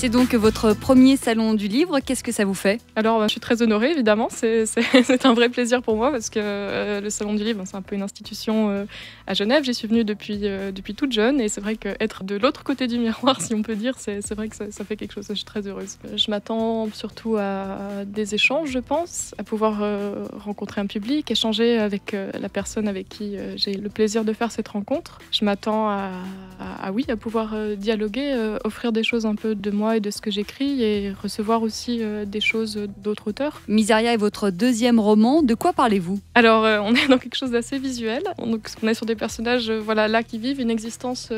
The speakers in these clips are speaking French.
C'est donc votre premier salon du livre. Qu'est-ce que ça vous fait? Alors, je suis très honorée, évidemment. C'est un vrai plaisir pour moi parce que le salon du livre, c'est un peu une institution à Genève. J'y suis venue depuis toute jeune et c'est vrai qu'être de l'autre côté du miroir, si on peut dire, c'est vrai que ça fait quelque chose. Je suis très heureuse. Je m'attends surtout à des échanges, je pense, à pouvoir rencontrer un public, échanger avec la personne avec qui j'ai le plaisir de faire cette rencontre. Je m'attends à pouvoir dialoguer, offrir des choses un peu de moi et de ce que j'écris et recevoir aussi des choses d'autres auteurs. Miseria est votre deuxième roman. De quoi parlez-vous? Alors, on est dans quelque chose d'assez visuel. Donc, on est sur des personnages là qui vivent une existence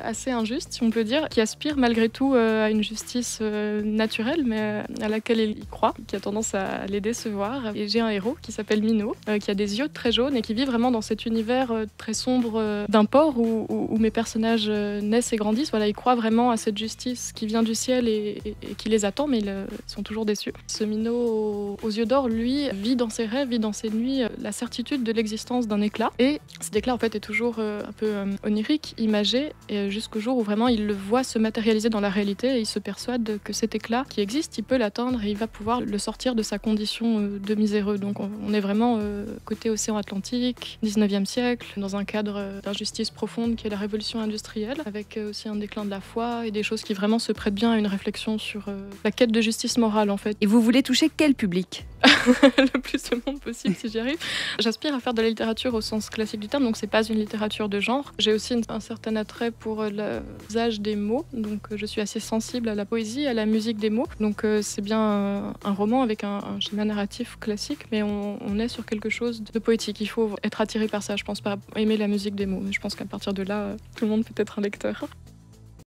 assez injuste, si on peut dire, qui aspirent malgré tout à une justice naturelle, mais à laquelle ils croient, qui a tendance à les décevoir. Et j'ai un héros qui s'appelle Mino, qui a des yeux très jaunes et qui vit vraiment dans cet univers très sombre d'un port où mes personnages naissent et grandissent. Voilà, ils croient vraiment à cette justice qui vient du ciel et qui les attend, mais ils sont toujours déçus. Ce Minot aux yeux d'or, lui, vit dans ses rêves, vit dans ses nuits la certitude de l'existence d'un éclat. Et cet éclat, en fait, est toujours un peu onirique, imagé, et jusqu'au jour où vraiment il le voit se matérialiser dans la réalité et il se persuade que cet éclat qui existe, il peut l'atteindre et il va pouvoir le sortir de sa condition de miséreux. Donc on est vraiment côté océan Atlantique, 19e siècle, dans un cadre d'injustice profonde qui est la révolution industrielle, avec aussi un déclin de la foi et des choses qui vraiment se prêtent bien à une réflexion sur la quête de justice morale, en fait. Et vous voulez toucher quel public? Le plus de monde possible si j'y arrive. J'aspire à faire de la littérature au sens classique du terme, donc c'est pas une littérature de genre. J'ai aussi un certain attrait pour l'usage des mots, donc je suis assez sensible à la poésie, à la musique des mots. Donc c'est bien un roman avec un schéma narratif classique, mais on est sur quelque chose de poétique. Il faut être attiré par ça, je pense pas aimer la musique des mots, mais je pense qu'à partir de là, tout le monde peut être un lecteur.